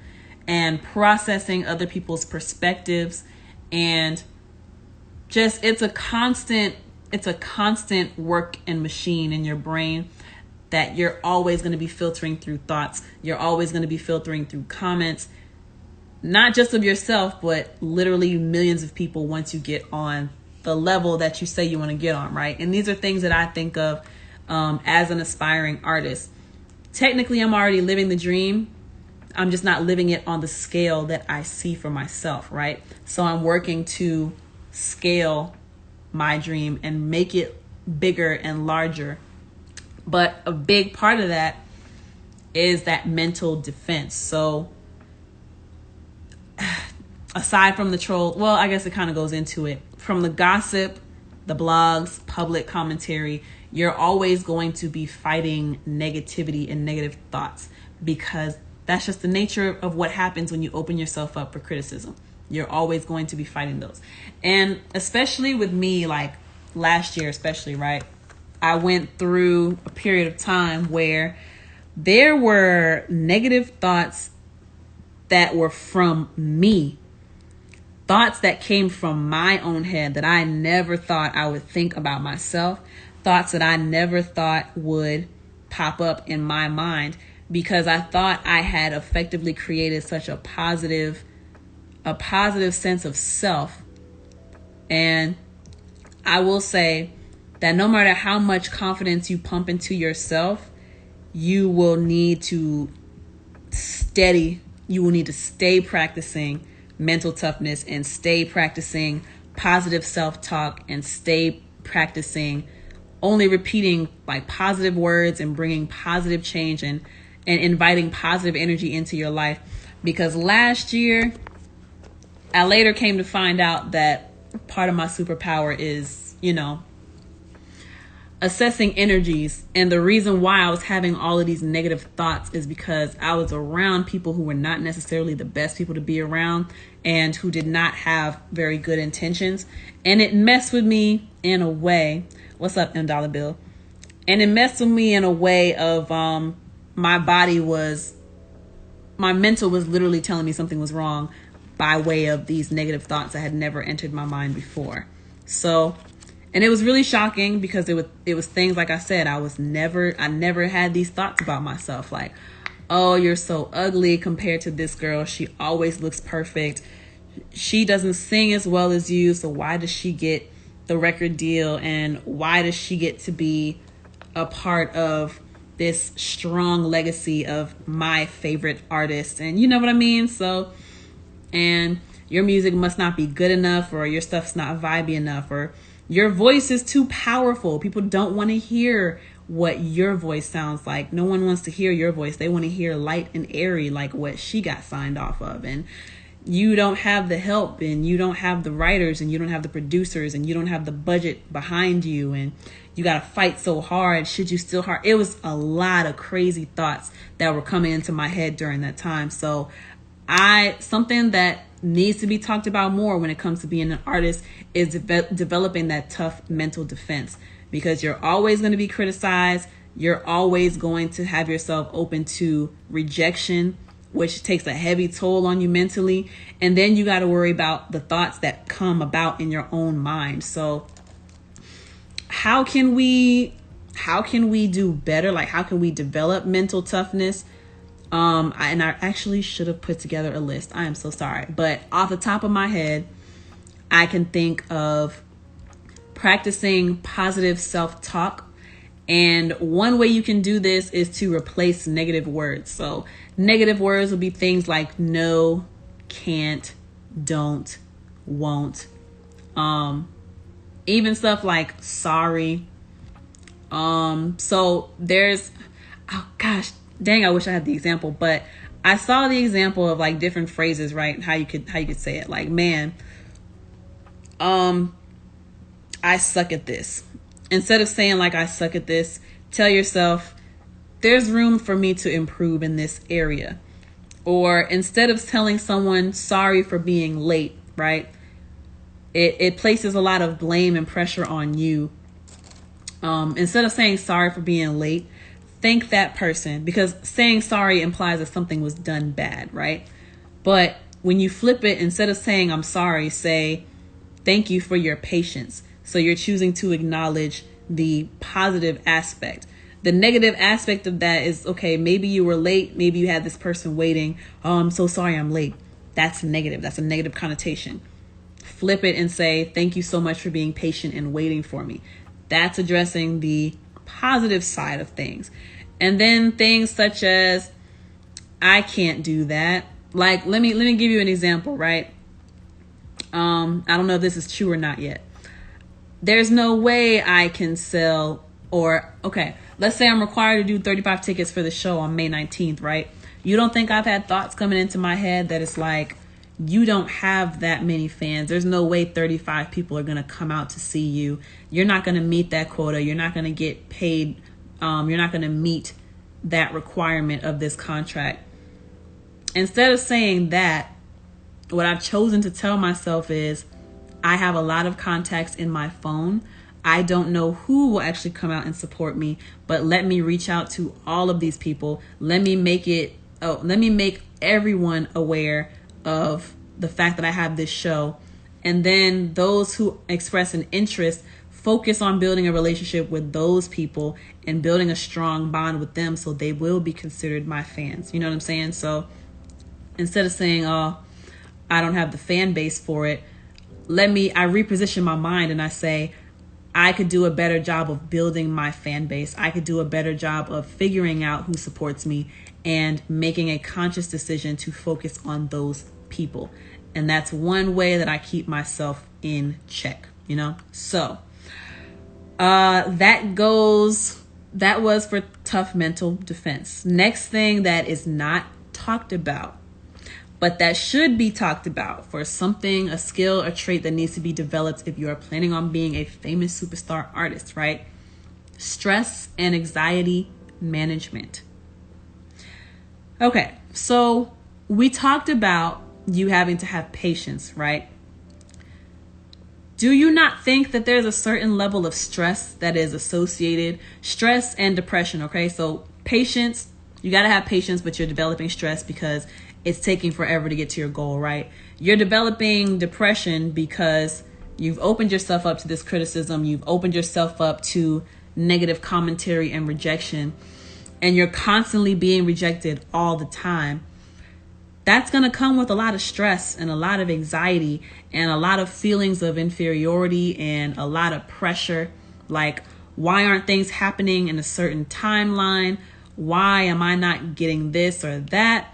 and processing other people's perspectives. And just, it's a constant work and machine in your brain that you're always going to be filtering through thoughts. You're always going to be filtering through comments, not just of yourself, but literally millions of people once you get on the level that you say you want to get on, right? And these are things that I think of as an aspiring artist. Technically, I'm already living the dream. I'm just not living it on the scale that I see for myself, right? So I'm working to scale my dream and make it bigger and larger. But a big part of that is that mental defense. So aside from the troll, well, I guess it kind of goes into it. From the gossip, the blogs, public commentary, you're always going to be fighting negativity and negative thoughts because that's just the nature of what happens when you open yourself up for criticism. You're always going to be fighting those. And especially with me, like last year, especially, right? I went through a period of time where there were negative thoughts that were from me. Thoughts that came from my own head that I never thought I would think about myself. Thoughts that I never thought would pop up in my mind because I thought I had effectively created such a positive sense of self. And I will say that no matter how much confidence you pump into yourself, you will need to stay practicing mental toughness and stay practicing positive self-talk and stay practicing only repeating like positive words and bringing positive change and inviting positive energy into your life. Because last year, I later came to find out that part of my superpower is, assessing energies. And the reason why I was having all of these negative thoughts is because I was around people who were not necessarily the best people to be around and who did not have very good intentions. And it messed with me in a way. What's up, M Dollar Bill? And it messed with me in a way of my mental was literally telling me something was wrong by way of these negative thoughts that had never entered my mind before. So, and it was really shocking because it was things like I said, I never had these thoughts about myself. Like, oh, you're so ugly compared to this girl. She always looks perfect. She doesn't sing as well as you. So why does she get the record deal? And why does she get to be a part of this strong legacy of my favorite artist? And you know what I mean? So, and your music must not be good enough, or your stuff's not vibey enough, or your voice is too powerful. People don't want to hear what your voice sounds like. No one wants to hear your voice. They want to hear light and airy like what she got signed off of. And you don't have the help, and you don't have the writers, and you don't have the producers, and you don't have the budget behind you, and you got to fight so hard. Should you still hard? It was a lot of crazy thoughts that were coming into my head during that time. So something that needs to be talked about more when it comes to being an artist is developing that tough mental defense, because you're always going to be criticized. You're always going to have yourself open to rejection, which takes a heavy toll on you mentally. And then you got to worry about the thoughts that come about in your own mind. So how can we do better? Like, how can we develop mental toughness? I actually should have put together a list. I am so sorry. But off the top of my head, I can think of practicing positive self-talk. And one way you can do this is to replace negative words. So negative words will be things like no, can't, don't, won't. Even stuff like sorry. So there's, oh gosh, dang, I wish I had the example, but I saw the example of like different phrases, right? How you could say it. Like, man, I suck at this. Instead of saying like, I suck at this, tell yourself there's room for me to improve in this area. Or instead of telling someone sorry for being late, right? It places a lot of blame and pressure on you. Instead of saying sorry for being late, thank that person, because saying sorry implies that something was done bad, right? But when you flip it, instead of saying I'm sorry, say thank you for your patience. So you're choosing to acknowledge the positive aspect. The negative aspect of that is, okay, maybe you were late. Maybe you had this person waiting. Oh, I'm so sorry I'm late. That's negative. That's a negative connotation. Flip it and say, thank you so much for being patient and waiting for me. That's addressing the positive side of things. And then things such as, I can't do that. Like, let me give you an example, right? I don't know if this is true or not yet. There's no way I can sell, or, okay, let's say I'm required to do 35 tickets for the show on May 19th, right? You don't think I've had thoughts coming into my head that it's like, you don't have that many fans. There's no way 35 people are going to come out to see you. You're not going to meet that quota. You're not going to get paid. You're not going to meet that requirement of this contract. Instead of saying that, what I've chosen to tell myself is, I have a lot of contacts in my phone. I don't know who will actually come out and support me, but let me reach out to all of these people. Let me make everyone aware of the fact that I have this show. And then those who express an interest, focus on building a relationship with those people and building a strong bond with them, so they will be considered my fans. You know what I'm saying? So instead of saying, oh, I don't have the fan base for it, I reposition my mind and I say, I could do a better job of building my fan base. I could do a better job of figuring out who supports me and making a conscious decision to focus on those people. And that's one way that I keep myself in check, you know? So that was for tough mental defense. Next thing that is not talked about, but that should be talked about for something, a skill, a trait that needs to be developed if you are planning on being a famous superstar artist, right? Stress and anxiety management. Okay, so we talked about you having to have patience, right? Do you not think that there's a certain level of stress that is associated? Stress and depression, okay? So patience, you got to have patience, but you're developing stress because it's taking forever to get to your goal, right? You're developing depression because you've opened yourself up to this criticism. You've opened yourself up to negative commentary and rejection, and you're constantly being rejected all the time. That's going to come with a lot of stress and a lot of anxiety and a lot of feelings of inferiority and a lot of pressure. Like, why aren't things happening in a certain timeline? Why am I not getting this or that?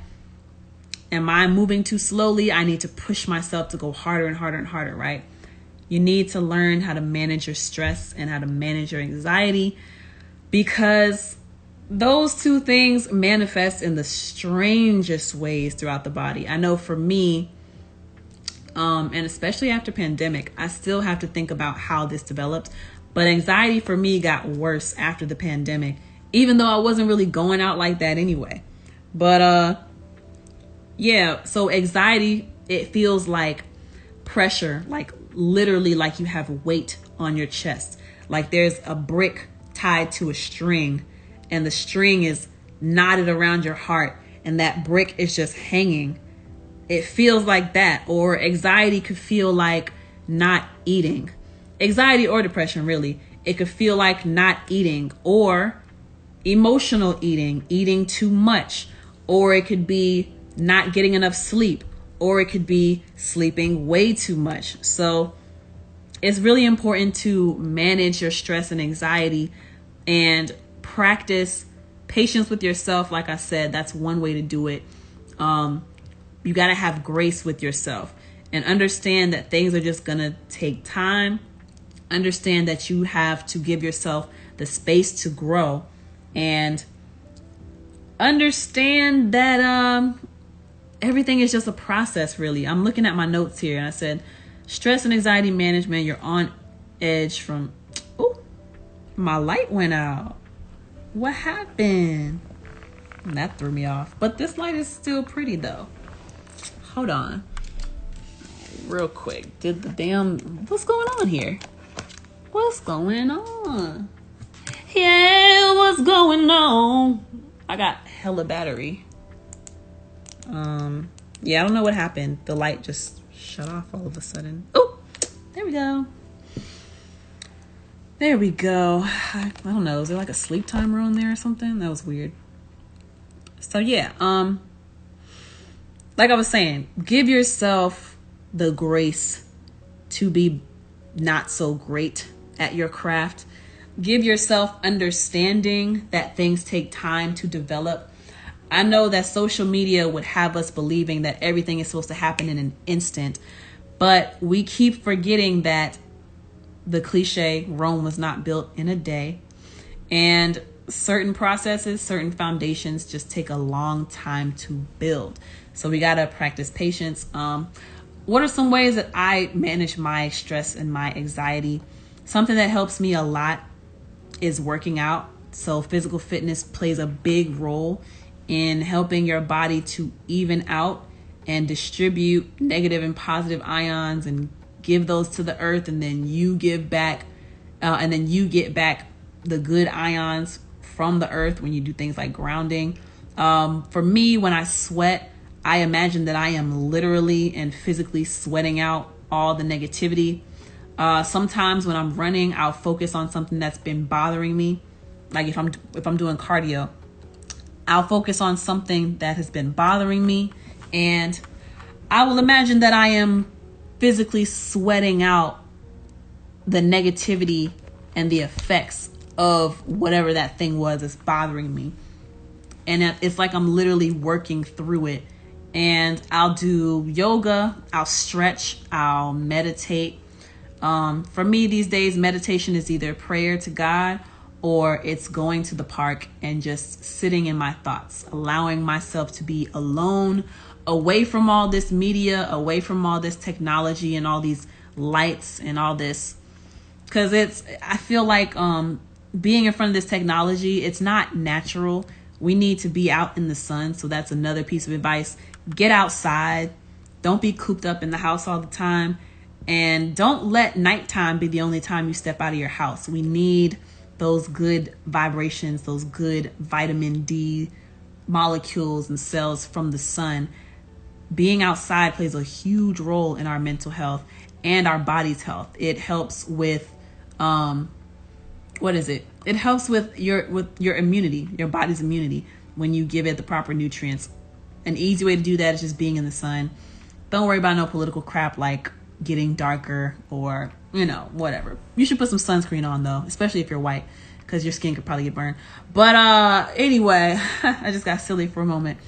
Am I moving too slowly? I need to push myself to go harder and harder and harder, right? You need to learn how to manage your stress and how to manage your anxiety, because those two things manifest in the strangest ways throughout the body. I know for me, and especially after pandemic, I still have to think about how this developed. But anxiety for me got worse after the pandemic, even though I wasn't really going out like that anyway. But yeah, so anxiety, it feels like pressure, like literally like you have weight on your chest. Like there's a brick tied to a string, and the string is knotted around your heart, and that brick is just hanging. It feels like that. Or anxiety could feel like not eating. Anxiety or depression, really. It could feel like not eating, or emotional eating too much, or it could be not getting enough sleep, or it could be sleeping way too much. So it's really important to manage your stress and anxiety and practice patience with yourself. Like I said, that's one way to do it. You got to have grace with yourself and understand that things are just going to take time. Understand that you have to give yourself the space to grow, and understand that everything is just a process, really. I'm looking at my notes here, and I said stress and anxiety management. You're on edge from... Oh, my light went out. What happened? That threw me off. But this light is still pretty though. Hold on. Real quick. What's going on here? What's going on? Yeah, what's going on? I got hella battery. Yeah, I don't know what happened. The light just shut off all of a sudden. Oh, there we go. There we go. I don't know. Is there like a sleep timer on there or something? That was weird. So yeah, like I was saying, give yourself the grace to be not so great at your craft. Give yourself understanding that things take time to develop. I know that social media would have us believing that everything is supposed to happen in an instant, but we keep forgetting that the cliche, Rome was not built in a day, and certain processes, certain foundations just take a long time to build. So we got to practice patience. What are some ways that I manage my stress and my anxiety? Something that helps me a lot is working out. So physical fitness plays a big role in helping your body to even out and distribute negative and positive ions and give those to the earth, and then you give back, and then you get back the good ions from the earth when you do things like grounding. For me, when I sweat, I imagine that I am literally and physically sweating out all the negativity. Sometimes when I'm running, I'll focus on something that's been bothering me. Like if I'm doing cardio, I'll focus on something that has been bothering me, and I will imagine that I am physically sweating out the negativity and the effects of whatever that thing was that's bothering me. And it's like I'm literally working through it. And I'll do yoga, I'll stretch, I'll meditate, For me these days, meditation is either prayer to God or it's going to the park and just sitting in my thoughts, allowing myself to be alone, away from all this media, away from all this technology and all these lights and all this. Because I feel like being in front of this technology, it's not natural. We need to be out in the sun. So that's another piece of advice. Get outside. Don't be cooped up in the house all the time. And don't let nighttime be the only time you step out of your house. We need those good vibrations, those good vitamin D molecules and cells from the sun. Being outside plays a huge role in our mental health and our body's health. It helps with It helps with your immunity, your body's immunity, when you give it the proper nutrients. An easy way to do that is just being in the sun. Don't worry about no political crap like getting darker or, whatever. You should put some sunscreen on though, especially if you're white, because your skin could probably get burned. But anyway, I just got silly for a moment.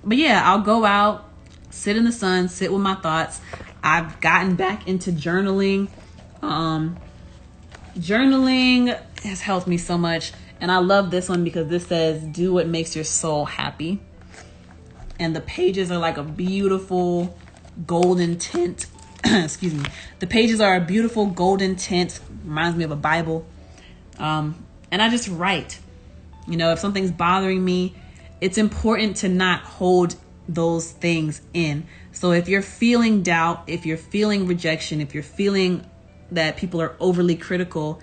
But yeah, I'll go out, sit in the sun, sit with my thoughts. I've gotten back into journaling. Journaling has helped me so much. And I love this one because this says, do what makes your soul happy. And the pages are like a beautiful golden tint. Excuse me. The pages are a beautiful golden tint. Reminds me of a Bible. And I just write. If something's bothering me, it's important to not hold those things in. So if you're feeling doubt, if you're feeling rejection, if you're feeling that people are overly critical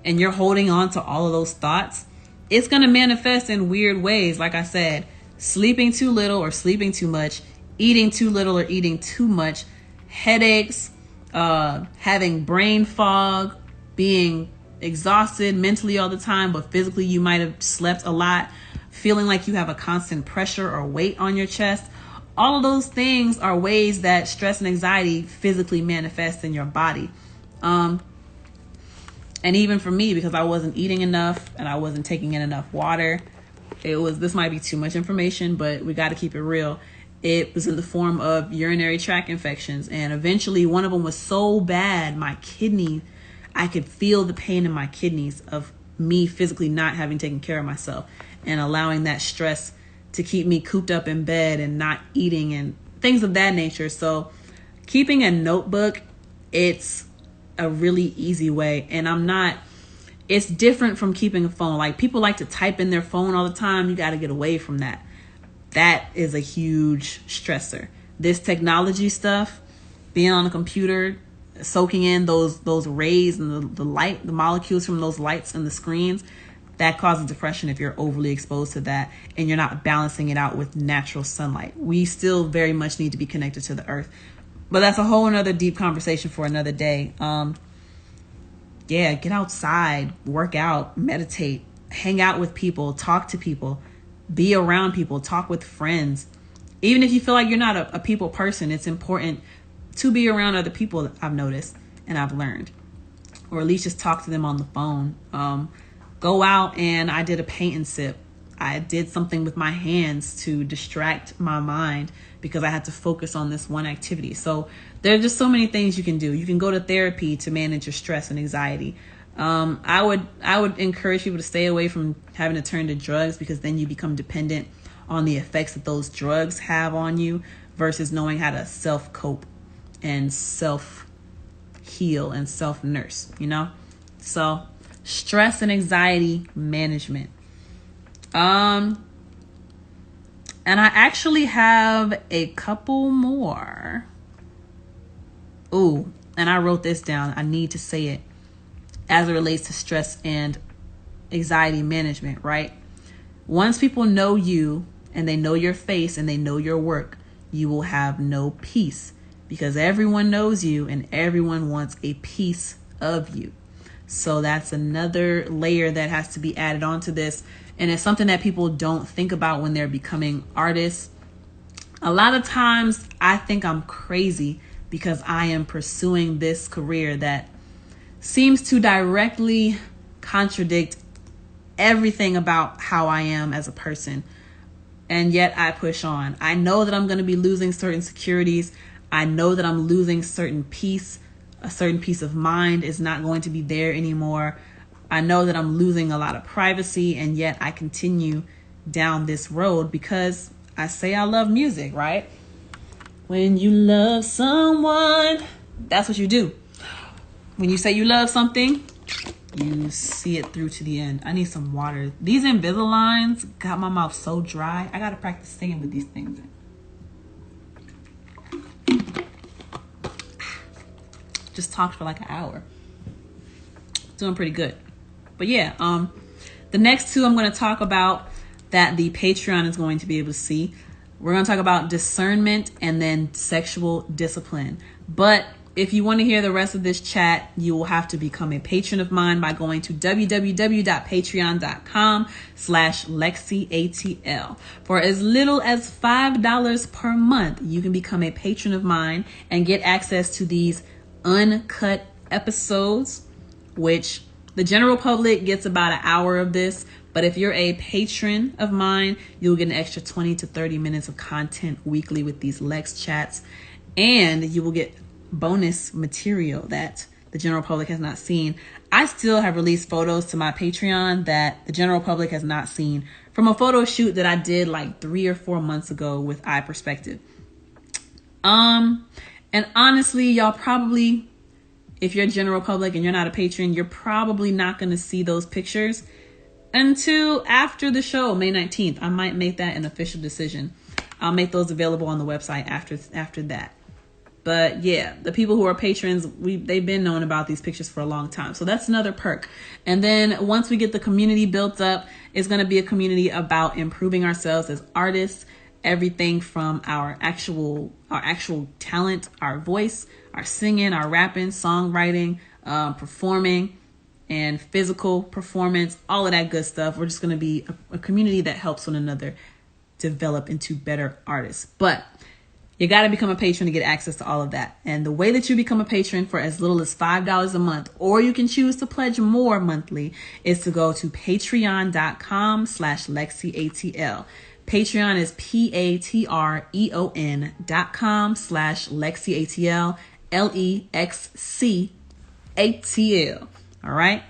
and you're holding on to all of those thoughts, it's going to manifest in weird ways. Like I said, sleeping too little or sleeping too much, eating too little or eating too much, headaches, having brain fog, being exhausted mentally all the time, but physically you might have slept a lot, feeling like you have a constant pressure or weight on your chest. All of those things are ways that stress and anxiety physically manifest in your body. And even for me, because I wasn't eating enough and I wasn't taking in enough water, this might be too much information, but we got to keep it real. It was in the form of urinary tract infections. And eventually one of them was so bad, I could feel the pain in my kidneys of me physically not having taken care of myself and allowing that stress to keep me cooped up in bed and not eating and things of that nature. So keeping a notebook, it's a really easy way. And it's different from keeping a phone. Like people like to type in their phone all the time. You got to get away from that. That is a huge stressor. This technology stuff, being on a computer, soaking in those rays and the light, the molecules from those lights and the screens, that causes depression if you're overly exposed to that and you're not balancing it out with natural sunlight. We still very much need to be connected to the earth. But that's a whole another deep conversation for another day. Get outside, work out, meditate, hang out with people, talk to people, be around people, talk with friends. Even if you feel like you're not a people person, it's important to be around other people, I've noticed and I've learned. Or at least just talk to them on the phone. Go out, and I did a paint and sip. I did something with my hands to distract my mind because I had to focus on this one activity. So there are just so many things you can do. You can go to therapy to manage your stress and anxiety. I would encourage people to stay away from having to turn to drugs, because then you become dependent on the effects that those drugs have on you versus knowing how to self-cope and self-heal and self-nurse, So stress and anxiety management. And I actually have a couple more. Ooh, and I wrote this down. I need to say it as it relates to stress and anxiety management, right? Once people know you and they know your face and they know your work, you will have no peace, because everyone knows you and everyone wants a piece of you. So that's another layer that has to be added onto this. And it's something that people don't think about when they're becoming artists. A lot of times I think I'm crazy because I am pursuing this career that seems to directly contradict everything about how I am as a person. And yet I push on. I know that I'm going to be losing certain securities. I know that I'm losing certain peace a certain peace of mind is not going to be there anymore. I know that I'm losing a lot of privacy, and yet I continue down this road because I say I love music, right? When you love someone, that's what you do. When you say you love something, you see it through to the end. I need some water. These Invisaligns got my mouth so dry. I gotta practice singing with these things in. Just talked for like an hour. Doing pretty good. But yeah, the next two I'm going to talk about that the Patreon is going to be able to see. We're going to talk about discernment and then sexual discipline. But if you want to hear the rest of this chat, you will have to become a patron of mine by going to www.patreon.com/LexCATL. For as little as $5 per month, you can become a patron of mine and get access to these uncut episodes, which the general public gets about an hour of this. But if you're a patron of mine, you'll get an extra 20 to 30 minutes of content weekly with these Lex chats. And you will get bonus material that the general public has not seen. I still have released photos to my Patreon that the general public has not seen from a photo shoot that I did like 3 or 4 months ago with Eye Perspective. And honestly, y'all probably, if you're general public and you're not a patron, you're probably not going to see those pictures until after the show, May 19th. I might make that an official decision. I'll make those available on the website after that. But yeah, the people who are patrons, they've been knowing about these pictures for a long time. So that's another perk. And then once we get the community built up, it's going to be a community about improving ourselves as artists. Everything from our actual talent, our voice, our singing, our rapping, songwriting, performing, and physical performance, all of that good stuff. We're just going to be a community that helps one another develop into better artists. But you got to become a patron to get access to all of that. And the way that you become a patron for as little as $5 a month, or you can choose to pledge more monthly, is to go to patreon.com/LexCATL. Patreon is patreon.com/LexCATL, LEXCATL. All right.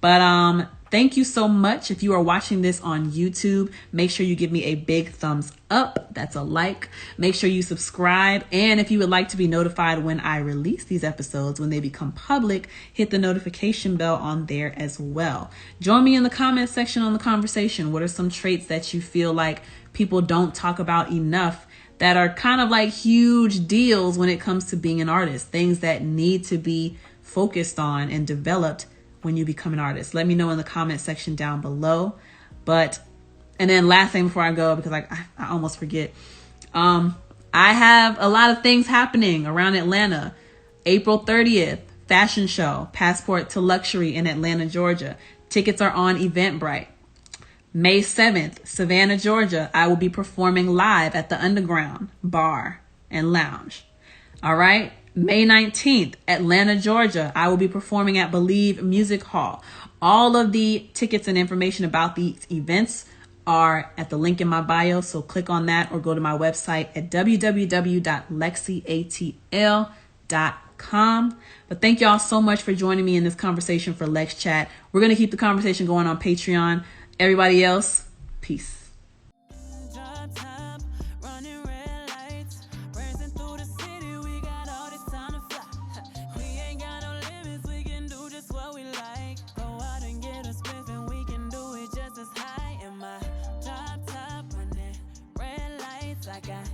But thank you so much. If you are watching this on YouTube, make sure you give me a big thumbs up. That's a like. Make sure you subscribe. And if you would like to be notified when I release these episodes, when they become public, hit the notification bell on there as well. Join me in the comment section on the conversation. What are some traits that you feel like people don't talk about enough that are kind of like huge deals when it comes to being an artist? Things that need to be focused on and developed when you become an artist. Let me know in the comment section down below. And then last thing before I go, because I almost forget, I have a lot of things happening around Atlanta. April 30th, fashion show, Passport to Luxury in Atlanta, Georgia. Tickets are on Eventbrite. May 7th, Savannah, Georgia, I will be performing live at the Underground Bar and Lounge. All right. May 19th, Atlanta, Georgia, I will be performing at Blvd Music Hall. All of the tickets and information about these events are at the link in my bio. So click on that or go to my website at www.LexCATL.com. But thank y'all so much for joining me in this conversation for Lex Chat. We're going to keep the conversation going on Patreon. Everybody else, peace. I got